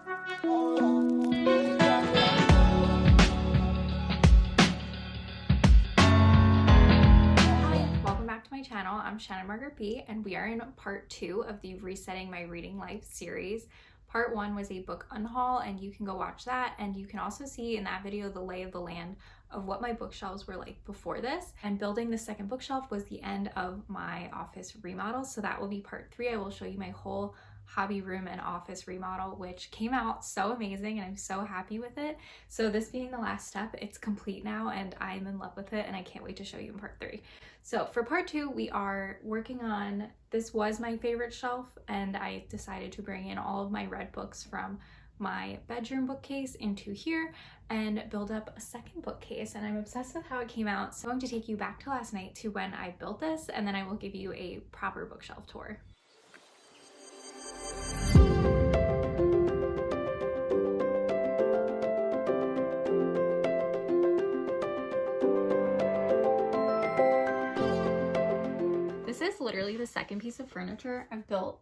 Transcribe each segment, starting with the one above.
Welcome back to my channel. I'm Shannon Margaret B, and we are in part 2 of the Resetting My Reading Life series. Part 1 was a book unhaul, and you can go watch that, and you can also see in that video the lay of the land of what my bookshelves were like before this. And building the second bookshelf was the end of my office remodel, so that will be part 3. I will show you my whole hobby room and office remodel, which came out so amazing and I'm so happy with it. So this being the last step, it's complete now and I'm in love with it, and I can't wait to show you in part 3. So for part 2, we are working on, this was my favorite shelf, and I decided to bring in all of my read books from my bedroom bookcase into here and build up a second bookcase, and I'm obsessed with how it came out. So I'm going to take you back to last night to when I built this, and then I will give you a proper bookshelf tour. This is literally the second piece of furniture I've built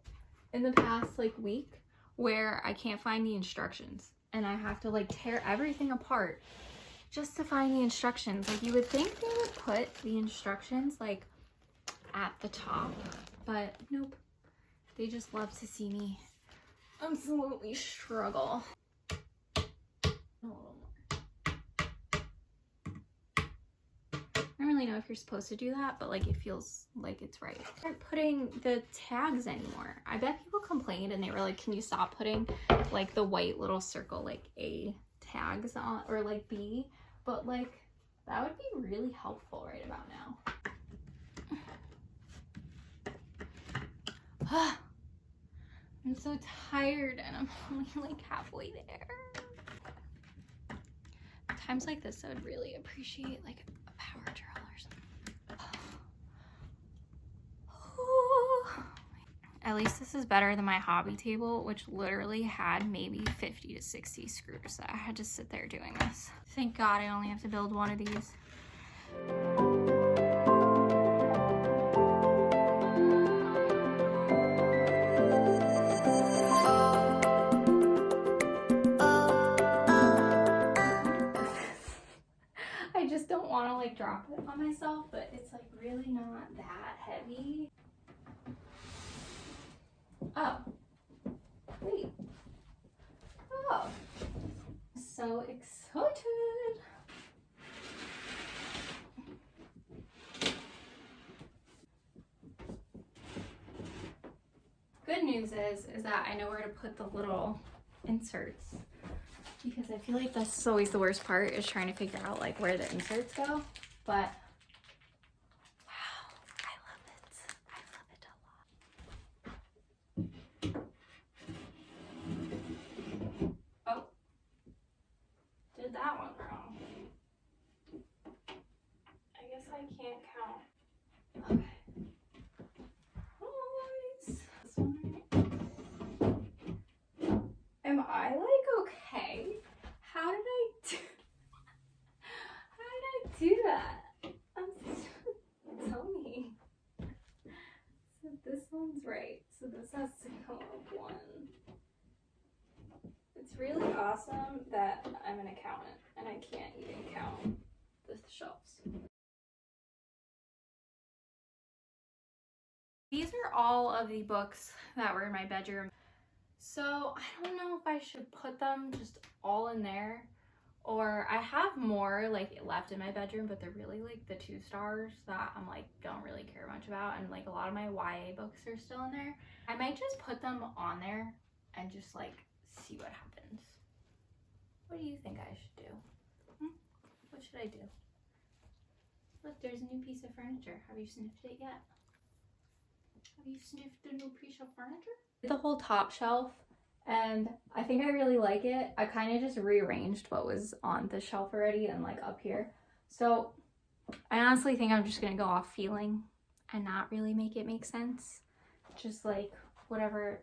in the past week where I can't find the instructions, and I have to tear everything apart just to find the instructions. You would think they would put the instructions at the top, but nope. They just love to see me absolutely struggle. A little more. I don't really know if you're supposed to do that, but it feels like it's right. I aren't putting the tags anymore. I bet people complained and they were like, can you stop putting the white little circle A tags on, or B? But that would be really helpful right about now. I'm so tired and I'm only halfway there. Times like this, I would really appreciate a power drill or something. At least this is better than my hobby table, which literally had maybe 50 to 60 screws that I had to sit there doing this. Thank God I only have to build one of these. I just don't want to drop it on myself, but it's really not that heavy. Oh, wait. Oh, so excited. Good news is that I know where to put the little inserts, because I feel that's always the worst part, is trying to figure out where the inserts go. But wow, I love it. I love it a lot. Oh, did that one wrong. I guess I can't count. Okay. Nice. This one right. Am I okay? How did I do that? Tell me. So this one's right. So this has to go up one. It's really awesome that I'm an accountant and I can't even count the shelves. These are all of the books that were in my bedroom. So I don't know if I should put them just all in there, or I have more left in my bedroom, but they're really the 2 stars that I'm don't really care much about, and a lot of my YA books are still in there. I might just put them on there and just see what happens. What do you think I should do? What should I do? Look, there's a new piece of furniture. Have you sniffed it yet? Have you sniffed the new piece of furniture? The whole top shelf, and I think I really like it. I kind of just rearranged what was on the shelf already and up here. So I honestly think I'm just gonna go off feeling and not really make it make sense. Just whatever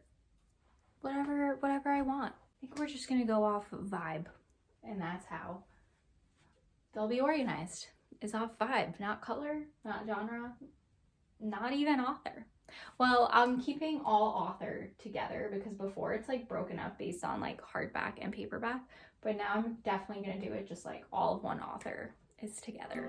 I want. I think we're just gonna go off vibe, and that's how they'll be organized. Is off vibe, not color, not genre, not even author. Well, I'm keeping all author together because before it's like broken up based on like hardback and paperback, but now I'm definitely gonna do it just like all of one author is together.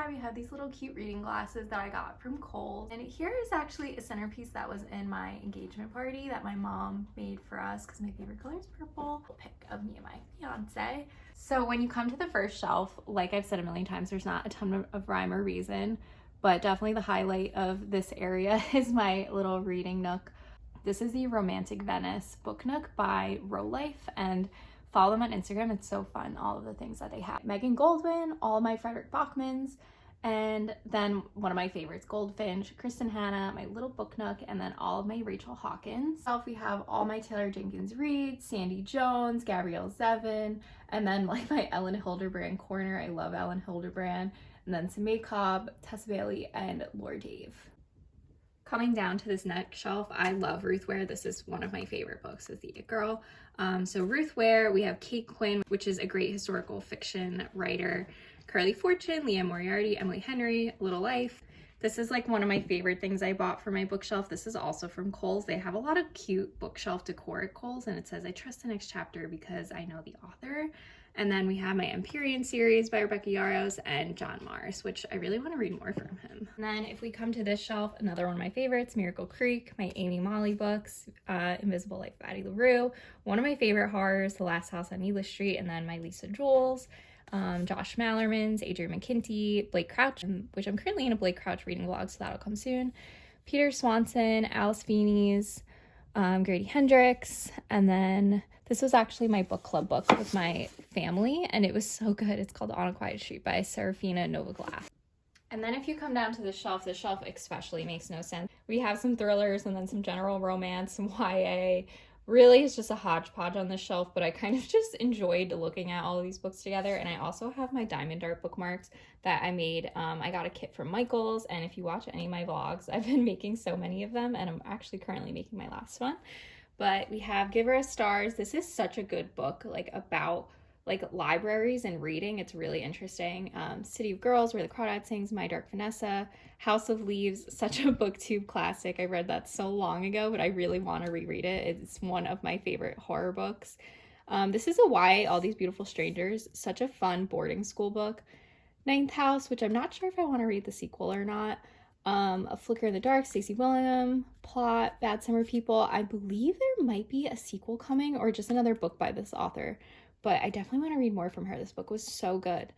We have these little cute reading glasses that I got from Kohl's, and here is actually a centerpiece that was in my engagement party that my mom made for us because my favorite color is purple. A pic of me and my fiance. So when you come to the first shelf, like I've said a million times, there's not a ton of rhyme or reason, but definitely the highlight of this area is my little reading nook. This is the Romantic Venice book nook by Life, and follow them on Instagram. It's so fun, all of the things that they have. Megan Goldwyn, all my Frederick Bachmans, and then one of my favorites, Goldfinch, Kristen Hanna, my little book nook, and then all of my Rachel Hawkins. We have all my Taylor Jenkins Reid, Sandy Jones, Gabrielle Zevin, and then like my Ellen Hilderbrand corner. I love Ellen Hilderbrand. And then Samay Cobb, Tessa Bailey, and Laura Dave. Coming down to this next shelf, I love Ruth Ware. This is one of my favorite books, is The It Girl. So Ruth Ware, we have Kate Quinn, which is a great historical fiction writer, Carly Fortune, Leah Moriarty, Emily Henry, Little Life. This is like one of my favorite things I bought for my bookshelf. This is also from Kohl's. They have a lot of cute bookshelf decor at Kohl's, and it says, I trust the next chapter because I know the author. And then we have my Empyrean series by Rebecca Yarros and John Mars, which I really want to read more from him. And then if we come to this shelf, another one of my favorites, Miracle Creek, my Amy Molly books, Invisible Life of Addie LaRue, one of my favorite horrors, The Last House on Needless Street, and then my Lisa Jules, Josh Mallerman's, Adrian McKinty, Blake Crouch, which I'm currently in a Blake Crouch reading vlog, so that'll come soon, Peter Swanson, Alice Feeney's, Grady Hendrix, and then this was actually my book club book with my family, and it was so good. It's called On a Quiet Street by Serafina Novoglass. And then if you come down to this shelf especially makes no sense. We have some thrillers and then some general romance, some YA. Really, it's just a hodgepodge on this shelf, but I kind of just enjoyed looking at all of these books together. And I also have my Diamond Art bookmarks that I made. I got a kit from Michaels, and if you watch any of my vlogs, I've been making so many of them, and I'm actually currently making my last one. But we have Give Her a Stars. This is such a good book, like about like libraries and reading. It's really interesting. City of Girls, Where the Crawdad Sings, My Dark Vanessa, House of Leaves, such a booktube classic. I read that so long ago, but I really want to reread it. It's one of my favorite horror books. This is a Why All These Beautiful Strangers, such a fun boarding school book. Ninth House, which I'm not sure if I want to read the sequel or not. A Flicker in the Dark, Stacey William, Plot, Bad Summer People. I believe there might be a sequel coming or just another book by this author, but I definitely want to read more from her. This book was so good.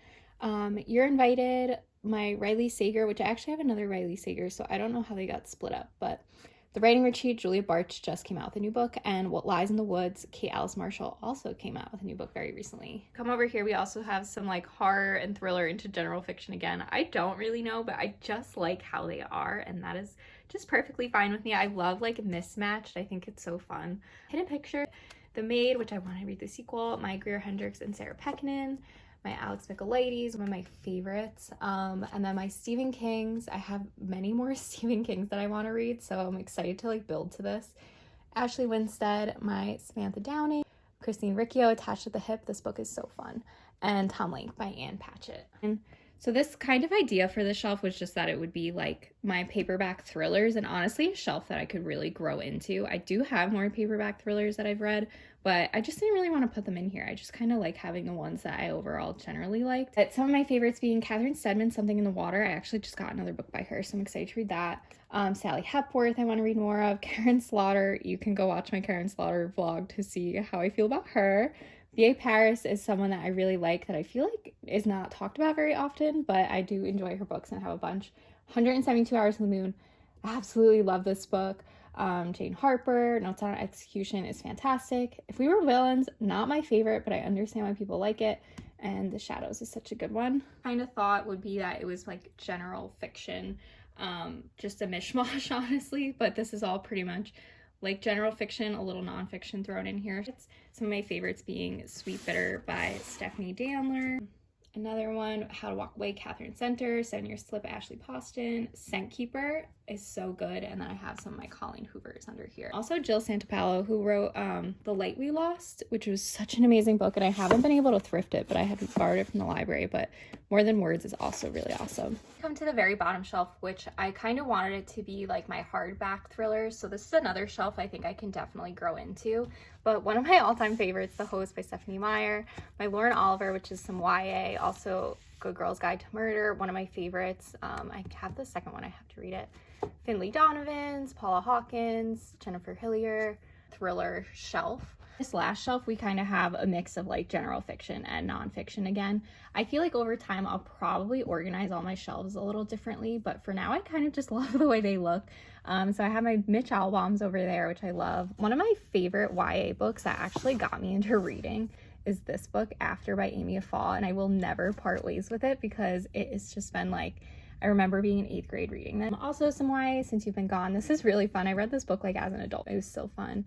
You're Invited, my Riley Sager, which I actually have another Riley Sager, so I don't know how they got split up, but The Writing Retreat, Julia Bartsch just came out with a new book, and What Lies in the Woods, Kate Alice Marshall also came out with a new book very recently. Come over here, we also have some like horror and thriller into general fiction again. I don't really know, but I just like how they are, and that is just perfectly fine with me. I love like Mismatched. I think it's so fun. Hidden Picture, The Maid, which I want to read the sequel, my Greer Hendricks and Sarah Pekkanen, my Alex Michaelides, one of my favorites, and then my Stephen Kings. I have many more Stephen Kings that I want to read, so I'm excited to like build to this. Ashley Winstead, my Samantha Downing, Christine Riccio, Attached at the Hip. This book is so fun. And Tom Link by Anne Patchett. And so this kind of idea for the shelf was just that it would be like my paperback thrillers, and honestly a shelf that I could really grow into. I do have more paperback thrillers that I've read, but I just didn't really want to put them in here. I just kind of like having the ones that I overall generally liked. But some of my favorites being Catherine Stedman, Something in the Water. I actually just got another book by her, so I'm excited to read that. Sally Hepworth, I want to read more of. Karen Slaughter, you can go watch my Karen Slaughter vlog to see how I feel about her. V.A. Paris is someone that I really like that I feel like is not talked about very often, but I do enjoy her books and have a bunch. 172 Hours in the Moon. I absolutely love this book. Jane Harper, Notes on Execution is fantastic. If We Were Villains, not my favorite, but I understand why people like it. And The Shadows is such a good one. Kind of thought would be that it was like general fiction, just a mishmash, honestly, but this is all pretty much like general fiction, a little nonfiction thrown in here. It's some of my favorites being Sweet Bitter by Stephanie Danler. Another one, How to Walk Away, Catherine Center, 7 Year Slip, Ashley Poston. Scent Keeper is so good, and then I have some of my Colleen Hoovers under here. Also Jill Santopalo, who wrote The Light We Lost, which was such an amazing book, and I haven't been able to thrift it, but I had borrowed it from the library. But More Than Words is also really awesome. Come to the very bottom shelf, which I kind of wanted it to be like my hardback thrillers, so this is another shelf I think I can definitely grow into. But one of my all-time favorites, The Host by Stephanie Meyer, my Lauren Oliver, which is some YA, also Good Girl's Guide to Murder, one of my favorites. I have the second one, I have to read it. Finley Donovan's, Paula Hawkins, Jennifer Hillier, thriller shelf. This last shelf, we kind of have a mix of like general fiction and nonfiction again. I feel like over time, I'll probably organize all my shelves a little differently, but for now, I kind of just love the way they look. So I have my Mitch Albom's over there, which I love. One of my favorite YA books that actually got me into reading is this book, After by Amy Fall, and I will never part ways with it because it has just been like, I remember being in 8th grade reading them. Also some YA, Since You've Been Gone. This is really fun. I read this book like as an adult. It was so fun.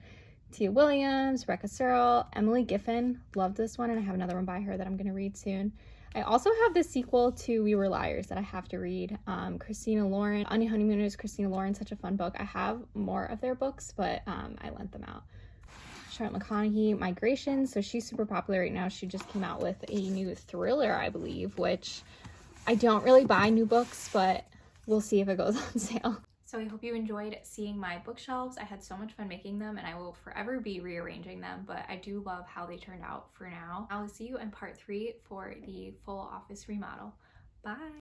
Tia Williams, Rebecca Searle, Emily Giffin. Loved this one, and I have another one by her that I'm going to read soon. I also have the sequel to We Were Liars that I have to read. Christina Lauren, Anya Honeymooners, Christina Lauren, such a fun book. I have more of their books, but I lent them out. Charlotte McConaughey, Migration. So she's super popular right now. She just came out with a new thriller, I believe, which I don't really buy new books, but we'll see if it goes on sale. So I hope you enjoyed seeing my bookshelves. I had so much fun making them, and I will forever be rearranging them, but I do love how they turned out for now. I will see you in part 3 for the full office remodel. Bye!